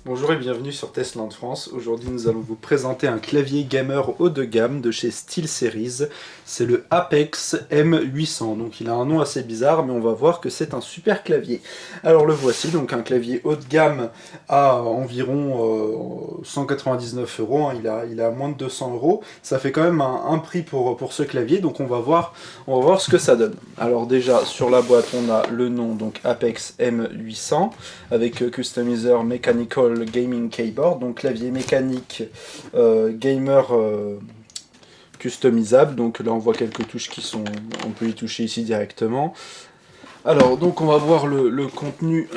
Bonjour et bienvenue sur Testland France. Aujourd'hui nous allons vous présenter un clavier gamer haut de gamme de chez SteelSeries. C'est le Apex M800. Donc il a un nom assez bizarre mais on va voir que c'est un super clavier. Alors le voici, donc un clavier haut de gamme à environ 199 €. Il a moins de 200 €. Ça fait quand même un prix pour ce clavier, donc on va voir ce que ça donne. Alors déjà sur la boîte on a le nom, donc Apex M800 avec Customizer Mechanical Gaming Keyboard, donc clavier mécanique gamer customisable. Donc là on voit quelques touches on peut y toucher ici directement. Alors donc on va voir le contenu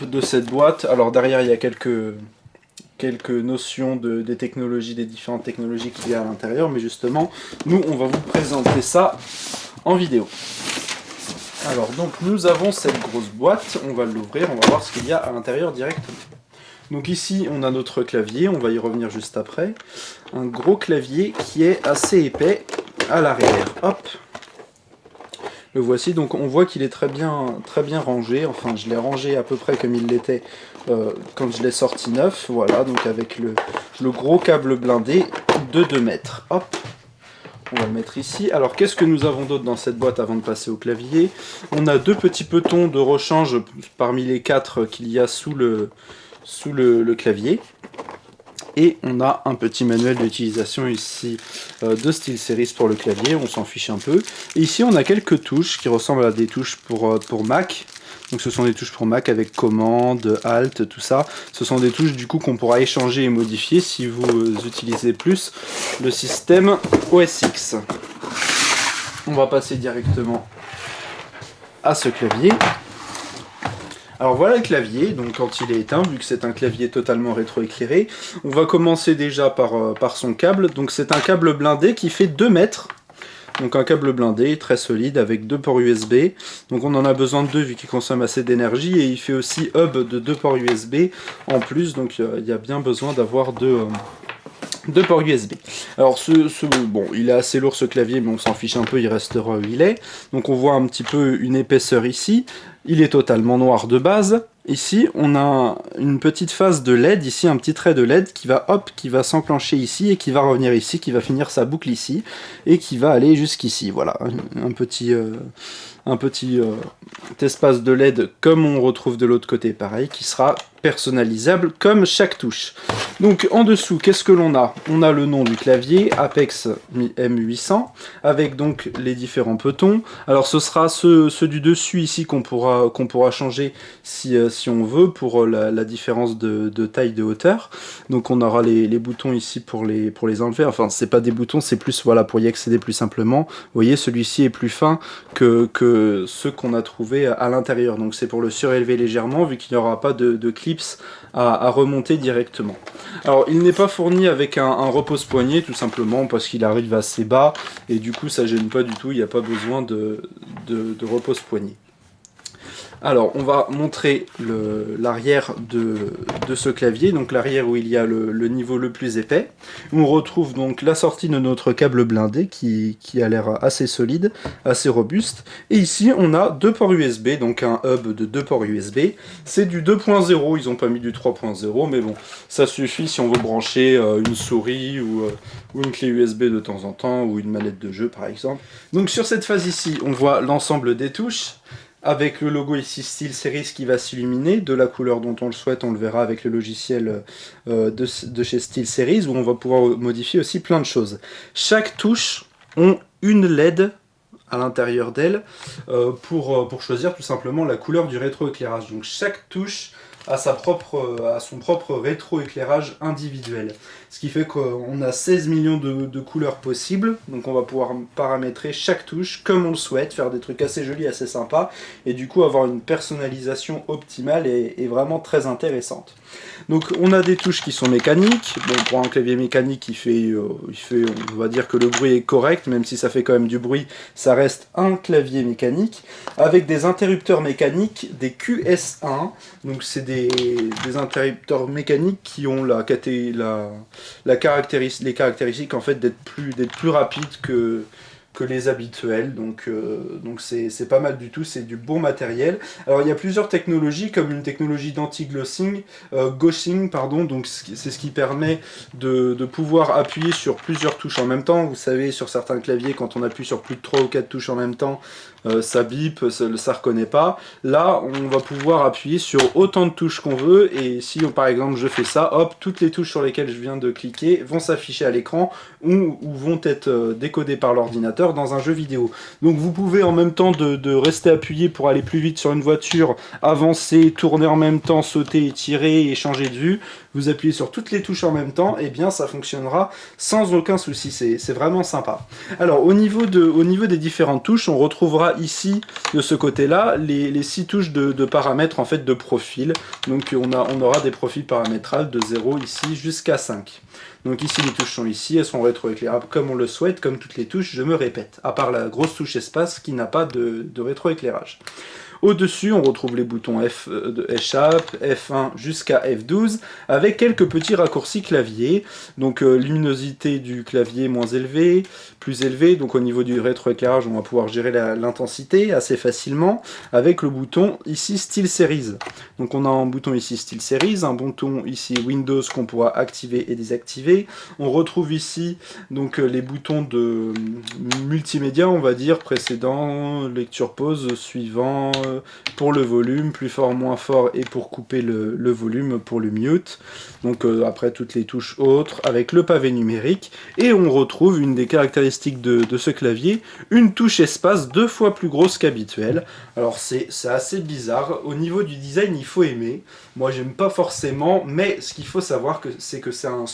de cette boîte. Alors derrière il y a quelques notions des technologies, des différentes technologies qu'il y a à l'intérieur, mais justement nous on va vous présenter ça en vidéo. Alors donc nous avons cette grosse boîte, on va l'ouvrir, on va voir ce qu'il y a à l'intérieur directement. Donc ici on a notre clavier, on va y revenir juste après. Un gros clavier qui est assez épais à l'arrière. Hop. Le voici, donc on voit qu'il est très bien rangé. Enfin je l'ai rangé à peu près comme il l'était quand je l'ai sorti neuf. Voilà, donc avec le gros câble blindé de 2 mètres. Hop. On va le mettre ici. Alors qu'est-ce que nous avons d'autre dans cette boîte avant de passer au clavier? On a 2 petits petons de rechange parmi les 4 qu'il y a sous le clavier. Et on a un petit manuel d'utilisation ici de SteelSeries pour le clavier, on s'en fiche un peu. Et ici on a quelques touches qui ressemblent à des touches pour Mac. Donc ce sont des touches pour Mac avec commande, alt, tout ça. Ce sont des touches du coup qu'on pourra échanger et modifier si vous utilisez plus le système OS X. On va passer directement à ce clavier. Alors voilà le clavier, donc quand il est éteint, vu que c'est un clavier totalement rétroéclairé, on va commencer déjà par son câble. Donc c'est un câble blindé qui fait 2 mètres. Donc un câble blindé, très solide, avec 2 ports USB. Donc on en a besoin de 2 vu qu'il consomme assez d'énergie, et il fait aussi hub de 2 ports USB en plus, donc il y a bien besoin d'avoir 2 ports USB. Alors bon, il est assez lourd ce clavier, mais on s'en fiche un peu, il restera où il est. Donc on voit un petit peu une épaisseur ici. Il est totalement noir de base. Ici, on a une petite phase de LED, ici un petit trait de LED qui va s'enclencher ici et qui va revenir ici, qui va finir sa boucle ici et qui va aller jusqu'ici. Voilà, un petit espace de LED comme on retrouve de l'autre côté, pareil, qui sera personnalisable comme chaque touche. Donc en dessous, qu'est-ce que l'on a? On a le nom du clavier, Apex M800, avec donc les différents petons. Alors ce sera ceux du dessus ici qu'on pourra changer si on veut, pour la différence de taille, de hauteur. Donc on aura les boutons ici pour les enlever. Enfin c'est pas des boutons, c'est plus voilà pour y accéder plus simplement. Vous voyez, celui-ci est plus fin que ceux qu'on a trouvés à l'intérieur. Donc c'est pour le surélever légèrement, vu qu'il n'y aura pas de clips à remonter directement. Alors il n'est pas fourni avec un repose-poignet, tout simplement parce qu'il arrive assez bas, et du coup ça gêne pas du tout, il n'y a pas besoin de repose-poignet. Alors on va montrer l'arrière de ce clavier, donc l'arrière où il y a le niveau le plus épais. On retrouve donc la sortie de notre câble blindé qui a l'air assez solide, assez robuste. Et ici on a 2 ports USB, donc un hub de 2 ports USB. C'est du 2.0, ils n'ont pas mis du 3.0, mais bon, ça suffit si on veut brancher une souris ou une clé USB de temps en temps, ou une manette de jeu par exemple. Donc sur cette phase ici, on voit l'ensemble des touches, avec le logo ici SteelSeries qui va s'illuminer de la couleur dont on le souhaite. On le verra avec le logiciel de chez SteelSeries, où on va pouvoir modifier aussi plein de choses. Chaque touche ont une LED à l'intérieur d'elle pour choisir tout simplement la couleur du rétroéclairage. Donc chaque touche a son propre rétroéclairage individuel. Ce qui fait qu'on a 16 millions de couleurs possibles, donc on va pouvoir paramétrer chaque touche comme on le souhaite, faire des trucs assez jolis, assez sympas, et du coup avoir une personnalisation optimale et vraiment très intéressante. Donc on a des touches qui sont mécaniques. Bon, pour un clavier mécanique, on va dire que le bruit est correct, même si ça fait quand même du bruit, ça reste un clavier mécanique, avec des interrupteurs mécaniques, des QS1, donc c'est des interrupteurs mécaniques qui ont les caractéristiques en fait d'être plus rapides que que les habituels, donc c'est pas mal du tout, c'est du bon matériel. Alors il y a plusieurs technologies, comme une technologie d'anti-glossing, gaussing, pardon, donc c'est ce qui permet de pouvoir appuyer sur plusieurs touches en même temps. Vous savez, sur certains claviers, quand on appuie sur plus de 3 ou 4 touches en même temps, ça bip, ça reconnaît pas. Là, on va pouvoir appuyer sur autant de touches qu'on veut, et si par exemple je fais ça, hop, toutes les touches sur lesquelles je viens de cliquer vont s'afficher à l'écran ou vont être décodées par l'ordinateur dans un jeu vidéo. Donc vous pouvez en même temps de rester appuyé pour aller plus vite sur une voiture, avancer, tourner en même temps, sauter, tirer et changer de vue. Vous appuyez sur toutes les touches en même temps, et bien ça fonctionnera sans aucun souci, c'est vraiment sympa. Alors au niveau des différentes touches, on retrouvera ici, de ce côté-là, les 6 touches de paramètres en fait de profil. Donc on aura des profils paramétrables de 0 ici jusqu'à 5. Donc ici les touches sont ici, elles sont rétroéclairables comme on le souhaite, comme toutes les touches, je me répète, à part la grosse touche espace qui n'a pas de rétroéclairage. Au-dessus, on retrouve les boutons F de Sharp, F1 jusqu'à F12, avec quelques petits raccourcis clavier. Donc luminosité du clavier moins élevée, plus élevée. Donc au niveau du rétroéclairage, on va pouvoir gérer l'intensité assez facilement, avec le bouton ici Style Series. Donc on a un bouton ici Style Series, un bouton ici Windows qu'on pourra activer et désactiver. On retrouve ici donc les boutons de multimédia, on va dire, précédent, lecture pause, suivant, pour le volume, plus fort, moins fort, et pour couper le volume pour le mute. Donc après toutes les touches autres, avec le pavé numérique, et on retrouve une des caractéristiques de ce clavier, une touche espace 2 fois plus grosse qu'habituelle. Alors c'est assez bizarre, au niveau du design il faut aimer, moi j'aime pas forcément, mais ce qu'il faut savoir c'est que c'est un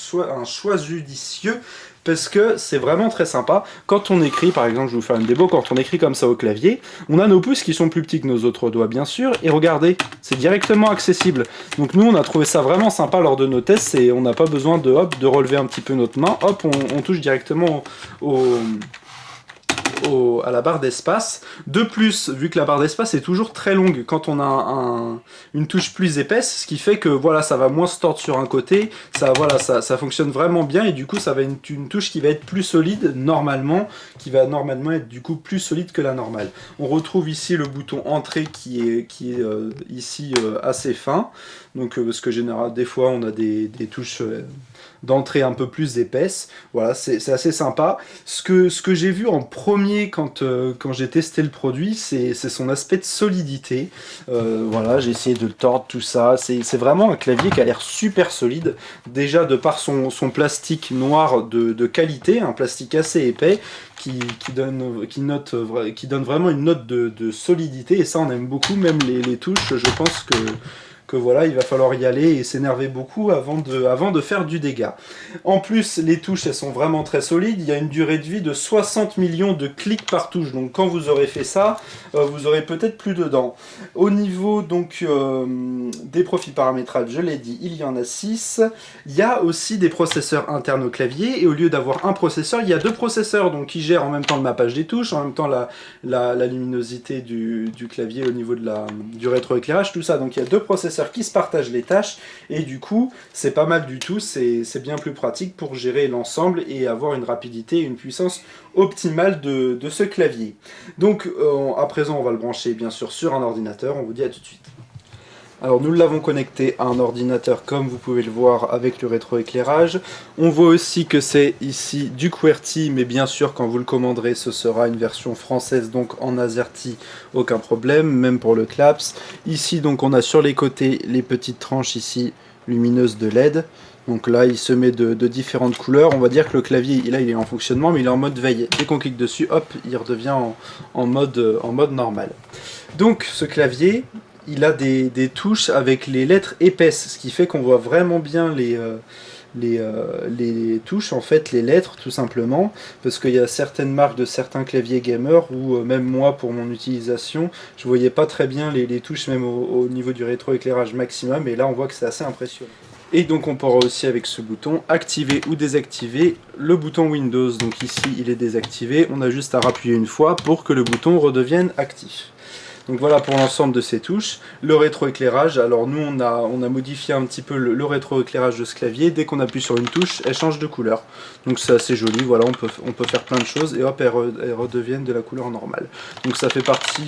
choix judicieux, parce que c'est vraiment très sympa. Quand on écrit, par exemple, je vais vous faire une démo, quand on écrit comme ça au clavier, on a nos pouces qui sont plus petits que nos autres doigts, bien sûr, et regardez, c'est directement accessible. Donc nous, on a trouvé ça vraiment sympa lors de nos tests, et on n'a pas besoin de relever un petit peu notre main, hop, on touche directement à la barre d'espace. De plus, vu que la barre d'espace est toujours très longue quand on a une touche plus épaisse, ce qui fait que voilà, ça va moins se tordre sur un côté, ça fonctionne vraiment bien, et du coup ça va être une touche qui va être plus solide normalement, qui va normalement être du coup plus solide que la normale. On retrouve ici le bouton entrée qui est ici assez fin, donc parce que généralement des fois on a des touches d'entrée un peu plus épaisse. Voilà, c'est assez sympa. Ce que j'ai vu en premier quand j'ai testé le produit, c'est son aspect de solidité. Voilà, j'ai essayé de le tordre, tout ça. C'est vraiment un clavier qui a l'air super solide. Déjà de par son plastique noir de qualité, un plastique assez épais, qui donne vraiment une note de solidité, et ça on aime beaucoup. Même les touches, je pense que voilà, il va falloir y aller et s'énerver beaucoup avant de faire du dégât. En plus, les touches, elles sont vraiment très solides. Il y a une durée de vie de 60 millions de clics par touche. Donc quand vous aurez fait ça, vous aurez peut-être plus dedans. Au niveau donc des profils paramétrables, je l'ai dit, il y en a 6. Il y a aussi des processeurs internes au clavier, et au lieu d'avoir un processeur, il y a 2 processeurs donc qui gèrent en même temps le mappage des touches, en même temps la luminosité du clavier au niveau du rétroéclairage, tout ça. Donc il y a 2 processeurs qui se partagent les tâches, et du coup c'est pas mal du tout, c'est bien plus pratique pour gérer l'ensemble et avoir une rapidité et une puissance optimale de ce clavier. Donc à présent on va le brancher bien sûr sur un ordinateur, on vous dit à tout de suite. Alors nous l'avons connecté à un ordinateur comme vous pouvez le voir avec le rétroéclairage. On voit aussi que c'est ici du QWERTY, mais bien sûr quand vous le commanderez ce sera une version française, donc en AZERTY, aucun problème, même pour le CLAPS. Ici donc on a sur les côtés les petites tranches ici lumineuses de LED. Donc là il se met de différentes couleurs. On va dire que le clavier là il est en fonctionnement, mais il est en mode veille. Dès qu'on clique dessus, hop, il redevient en mode normal. Donc ce clavier, il a des touches avec les lettres épaisses, ce qui fait qu'on voit vraiment bien les touches, en fait, les lettres, tout simplement, parce qu'il y a certaines marques de certains claviers gamers où même moi, pour mon utilisation, je voyais pas très bien les touches, même au niveau du rétroéclairage maximum, et là on voit que c'est assez impressionnant. Et donc on pourra aussi avec ce bouton activer ou désactiver le bouton Windows. Donc ici il est désactivé, on a juste à rappuyer une fois pour que le bouton redevienne actif. Donc voilà pour l'ensemble de ces touches. Le rétroéclairage, alors nous on a modifié un petit peu le rétroéclairage de ce clavier. Dès qu'on appuie sur une touche, elle change de couleur. Donc c'est assez joli, voilà, on peut faire plein de choses et hop, elles redeviennent de la couleur normale. Donc ça fait partie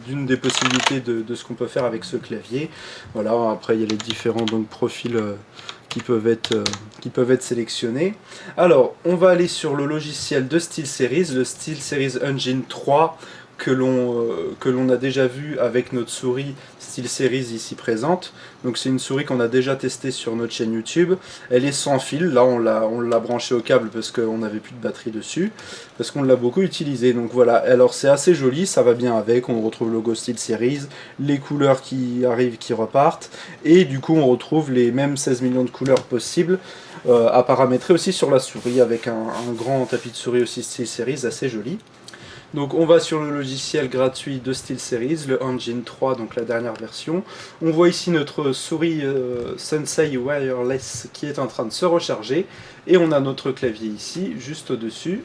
d'une des possibilités de ce qu'on peut faire avec ce clavier. Voilà, après il y a les différents donc, profils qui peuvent être sélectionnés. Alors, on va aller sur le logiciel de SteelSeries, le SteelSeries Engine 3, que l'on a déjà vu avec notre souris SteelSeries ici présente. Donc c'est une souris qu'on a déjà testée sur notre chaîne YouTube. Elle est sans fil, là on l'a branchée au câble parce qu'on n'avait plus de batterie dessus, parce qu'on l'a beaucoup utilisé. Donc voilà, alors c'est assez joli, ça va bien avec, on retrouve le logo SteelSeries, les couleurs qui arrivent, qui repartent, et du coup on retrouve les mêmes 16 millions de couleurs possibles à paramétrer aussi sur la souris, avec un grand tapis de souris aussi SteelSeries assez joli. Donc on va sur le logiciel gratuit de SteelSeries, le Engine 3, donc la dernière version. On voit ici notre souris Sensei Wireless qui est en train de se recharger. Et on a notre clavier ici, juste au-dessus.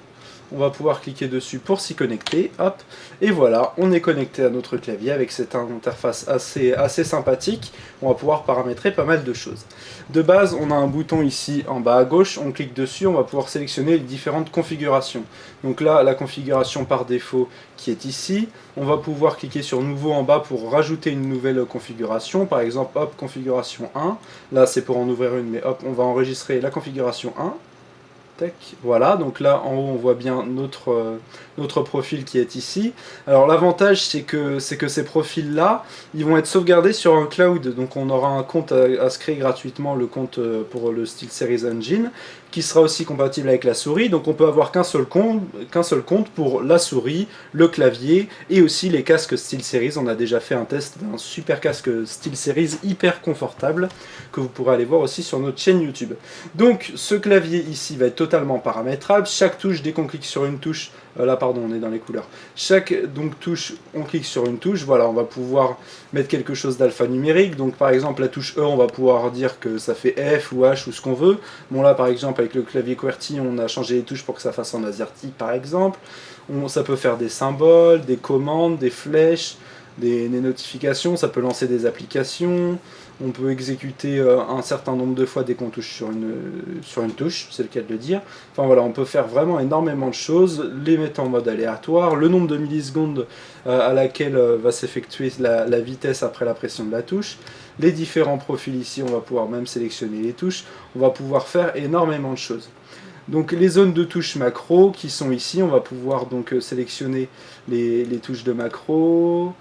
On va pouvoir cliquer dessus pour s'y connecter, hop, et voilà, on est connecté à notre clavier avec cette interface assez sympathique. On va pouvoir paramétrer pas mal de choses. De base, on a un bouton ici en bas à gauche, on clique dessus, on va pouvoir sélectionner les différentes configurations. Donc là, la configuration par défaut qui est ici, on va pouvoir cliquer sur nouveau en bas pour rajouter une nouvelle configuration, par exemple, hop, configuration 1, là c'est pour en ouvrir une, mais hop, on va enregistrer la configuration 1. Voilà, donc là en haut on voit bien notre profil qui est ici. Alors l'avantage c'est que ces profils là, ils vont être sauvegardés sur un cloud, donc on aura un compte à se créer gratuitement, le compte pour le SteelSeries Engine, qui sera aussi compatible avec la souris, donc on peut avoir qu'un seul compte pour la souris, le clavier et aussi les casques SteelSeries. On a déjà fait un test d'un super casque SteelSeries hyper confortable que vous pourrez aller voir aussi sur notre chaîne YouTube. Donc ce clavier ici va être totalement paramétrable, chaque touche, dès qu'on clique sur une touche, là pardon on est dans les couleurs, chaque donc touche, on clique sur une touche, voilà, on va pouvoir mettre quelque chose d'alphanumérique, donc par exemple la touche E on va pouvoir dire que ça fait F ou H ou ce qu'on veut. Bon là par exemple avec le clavier QWERTY on a changé les touches pour que ça fasse en AZERTY par exemple. Ça peut faire des symboles, des commandes, des flèches, des notifications, ça peut lancer des applications. On peut exécuter un certain nombre de fois dès qu'on touche sur une touche, c'est le cas de le dire. Enfin voilà, on peut faire vraiment énormément de choses, les mettre en mode aléatoire, le nombre de millisecondes à laquelle va s'effectuer la vitesse après la pression de la touche, les différents profils ici, on va pouvoir même sélectionner les touches, on va pouvoir faire énormément de choses. Donc les zones de touches macro qui sont ici, on va pouvoir donc sélectionner les touches de macro.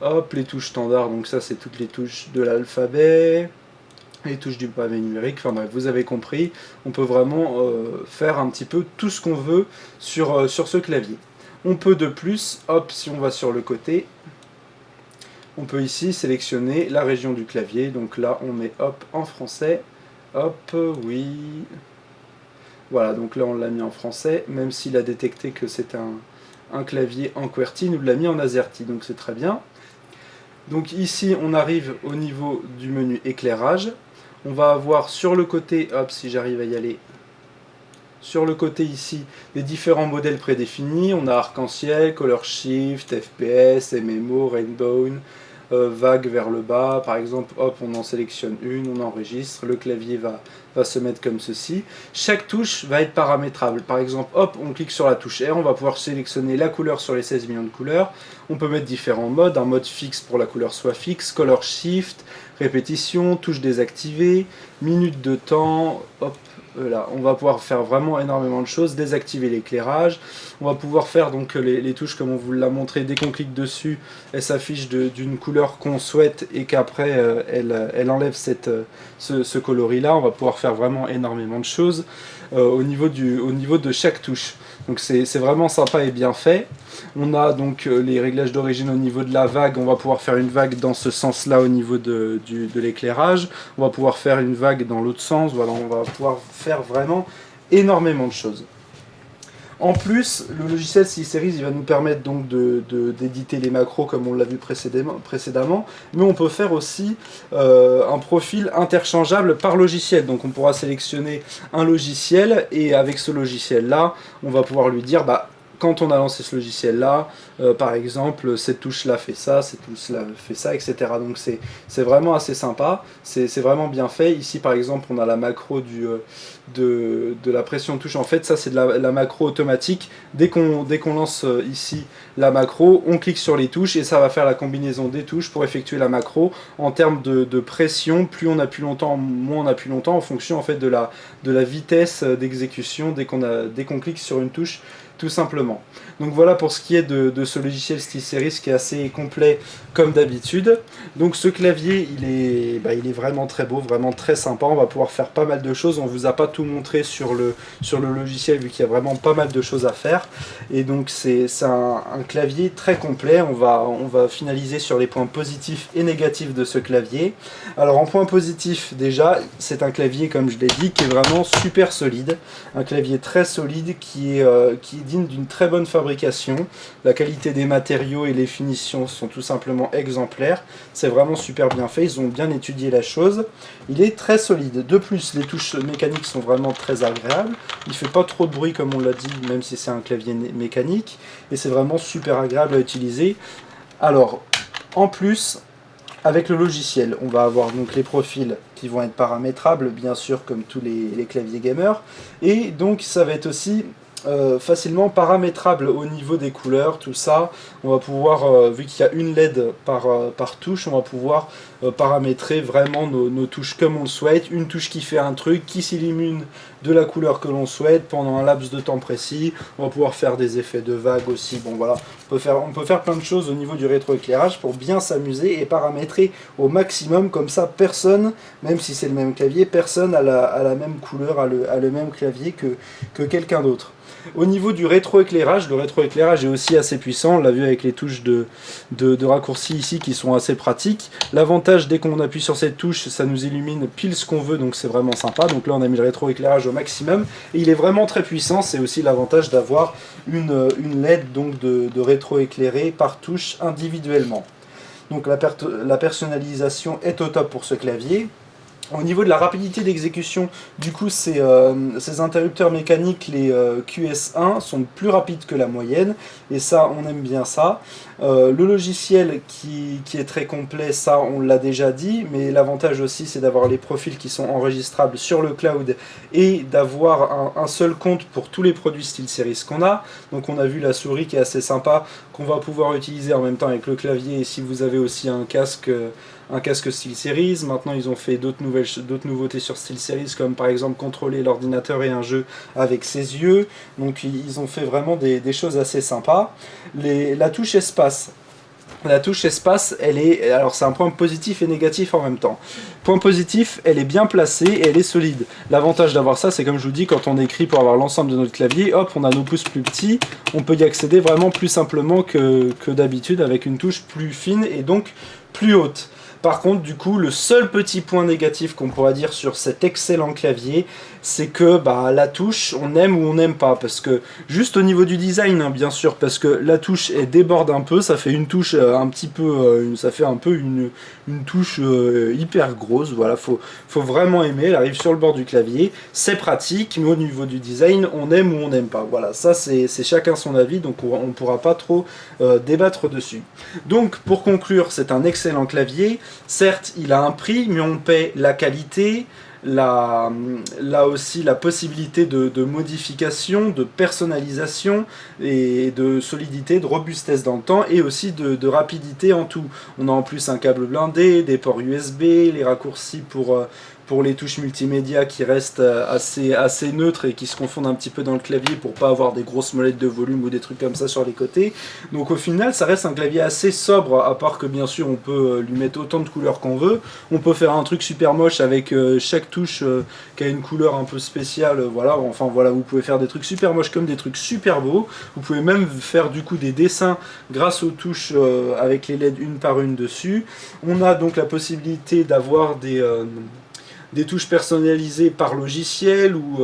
Hop, les touches standards, donc ça c'est toutes les touches de l'alphabet, les touches du pavé numérique, enfin bref, vous avez compris, on peut vraiment faire un petit peu tout ce qu'on veut sur ce clavier. On peut de plus, hop, si on va sur le côté, on peut ici sélectionner la région du clavier, donc là on met hop en français, hop, oui, voilà, donc là on l'a mis en français, même s'il a détecté que c'est un clavier en QWERTY, il nous l'a mis en AZERTY, donc c'est très bien. Donc ici on arrive au niveau du menu éclairage, on va avoir sur le côté, hop si j'arrive à y aller, sur le côté ici les différents modèles prédéfinis, on a arc-en-ciel, color shift, FPS, MMO, rainbow, vague vers le bas, par exemple hop on en sélectionne une, on enregistre, le clavier va se mettre comme ceci. Chaque touche va être paramétrable, par exemple hop on clique sur la touche R, on va pouvoir sélectionner la couleur sur les 16 millions de couleurs, on peut mettre différents modes, un mode fixe pour la couleur soit fixe, color shift, répétition, touche désactivée, minute de temps, hop. Là, on va pouvoir faire vraiment énormément de choses, désactiver l'éclairage, on va pouvoir faire donc les touches comme on vous l'a montré, dès qu'on clique dessus, elles s'affichent d'une couleur qu'on souhaite et qu'après elle enlève ce coloris là, on va pouvoir faire vraiment énormément de choses au niveau de chaque touche. Donc c'est vraiment sympa et bien fait. On a donc les réglages d'origine au niveau de la vague, on va pouvoir faire une vague dans ce sens là au niveau de l'éclairage, on va pouvoir faire une vague dans l'autre sens, voilà, on va pouvoir faire vraiment énormément de choses. En plus, le logiciel SteelSeries il va nous permettre donc d'éditer les macros comme on l'a vu précédemment, mais on peut faire aussi un profil interchangeable par logiciel. Donc on pourra sélectionner un logiciel et avec ce logiciel là, on va pouvoir lui dire quand on a lancé ce logiciel-là, par exemple, cette touche-là fait ça, cette touche-là fait ça, etc. Donc c'est vraiment assez sympa, c'est vraiment bien fait. Ici, par exemple, on a la macro de la pression de touche. En fait, ça, c'est de la macro automatique. Dès qu'on lance ici la macro, on clique sur les touches et ça va faire la combinaison des touches pour effectuer la macro en termes de pression. Plus on appuie longtemps, moins on appuie longtemps, en fonction en fait de la vitesse d'exécution dès qu'on clique sur une touche, tout simplement. Donc voilà pour ce qui est de ce logiciel SteelSeries qui est assez complet comme d'habitude. Donc ce clavier, il est vraiment très beau, vraiment très sympa. On va pouvoir faire pas mal de choses. On vous a pas tout montré sur le logiciel vu qu'il y a vraiment pas mal de choses à faire. Et donc c'est un clavier très complet. On va finaliser sur les points positifs et négatifs de ce clavier. Alors en point positif déjà, c'est un clavier comme je l'ai dit qui est vraiment super solide. Un clavier très solide qui est digne d'une très bonne fabrication. La qualité des matériaux et les finitions sont tout simplement exemplaires. C'est vraiment super bien fait, ils ont bien étudié la chose. Il est très solide. De plus, les touches mécaniques sont vraiment très agréables. Il ne fait pas trop de bruit comme on l'a dit, même si c'est un clavier mécanique. Et c'est vraiment super agréable à utiliser. Alors, en plus, avec le logiciel, on va avoir donc les profils qui vont être paramétrables, bien sûr, comme tous les claviers gamers. Et donc, ça va être aussi facilement paramétrable au niveau des couleurs, tout ça. On va pouvoir, vu qu'il y a une LED par touche, on va pouvoir paramétrer vraiment nos touches comme on le souhaite. Une touche qui fait un truc, qui s'illumine de la couleur que l'on souhaite pendant un laps de temps précis. On va pouvoir faire des effets de vagues aussi. Bon voilà, on peut faire plein de choses au niveau du rétroéclairage pour bien s'amuser et paramétrer au maximum. Comme ça, personne, même si c'est le même clavier, personne a la même couleur, a le même clavier que quelqu'un d'autre. Au niveau du rétroéclairage, le rétroéclairage est aussi assez puissant, on l'a vu avec les touches de raccourci ici qui sont assez pratiques. L'avantage, dès qu'on appuie sur cette touche, ça nous illumine pile ce qu'on veut, donc c'est vraiment sympa. Donc là on a mis le rétroéclairage au maximum, et il est vraiment très puissant. C'est aussi l'avantage d'avoir une LED donc de rétroéclairé par touche individuellement. Donc la personnalisation est au top pour ce clavier. Au niveau de la rapidité d'exécution, du coup, ces interrupteurs mécaniques, les QS1, sont plus rapides que la moyenne, et ça, on aime bien ça. Le logiciel qui est très complet, ça, on l'a déjà dit, mais l'avantage aussi, c'est d'avoir les profils qui sont enregistrables sur le cloud et d'avoir un seul compte pour tous les produits SteelSeries qu'on a. Donc on a vu la souris qui est assez sympa, qu'on va pouvoir utiliser en même temps avec le clavier, et si vous avez aussi un casque SteelSeries. Maintenant ils ont fait d'autres nouveautés sur SteelSeries, comme par exemple contrôler l'ordinateur et un jeu avec ses yeux. Donc ils ont fait vraiment des choses assez sympas. La touche espace. La touche espace, alors c'est un point positif et négatif en même temps. Point positif, elle est bien placée et elle est solide. L'avantage d'avoir ça, c'est comme je vous dis, quand on écrit pour avoir l'ensemble de notre clavier, hop, on a nos pouces plus petits, on peut y accéder vraiment plus simplement que d'habitude avec une touche plus fine et donc plus haute. Par contre, du coup, le seul petit point négatif qu'on pourra dire sur cet excellent clavier, c'est que la touche, on aime ou on n'aime pas. Parce que, juste au niveau du design, hein, bien sûr, parce que la touche, elle déborde un peu, ça fait une touche un petit peu, ça fait un peu une touche hyper grosse. Voilà, faut vraiment aimer, elle arrive sur le bord du clavier, c'est pratique, mais au niveau du design, on aime ou on n'aime pas. Voilà, ça c'est chacun son avis, donc on ne pourra pas trop débattre dessus. Donc, pour conclure, c'est un excellent clavier. Certes, il a un prix, mais on paie la qualité, là aussi la possibilité de modification, de personnalisation et de solidité, de robustesse dans le temps, et aussi de rapidité en tout. On a en plus un câble blindé, des ports USB, les raccourcis pour les touches multimédia qui restent assez neutres et qui se confondent un petit peu dans le clavier pour pas avoir des grosses molettes de volume ou des trucs comme ça sur les côtés. Donc au final, ça reste un clavier assez sobre, à part que bien sûr on peut lui mettre autant de couleurs qu'on veut. On peut faire un truc super moche avec chaque touche qui a une couleur un peu spéciale. Voilà, enfin voilà, vous pouvez faire des trucs super moches comme des trucs super beaux. Vous pouvez même faire du coup des dessins grâce aux touches avec les LED une par une dessus. On a donc la possibilité d'avoir des touches personnalisées par logiciel ou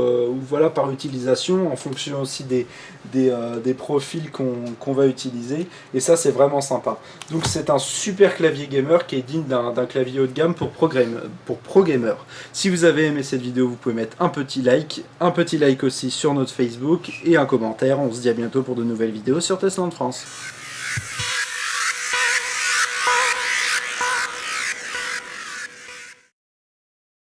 voilà, par utilisation, en fonction aussi des profils qu'on va utiliser. Et ça, c'est vraiment sympa. Donc c'est un super clavier gamer qui est digne d'un clavier haut de gamme pour pro gamer. Si vous avez aimé cette vidéo, vous pouvez mettre un petit like aussi sur notre Facebook et un commentaire. On se dit à bientôt pour de nouvelles vidéos sur Testland France.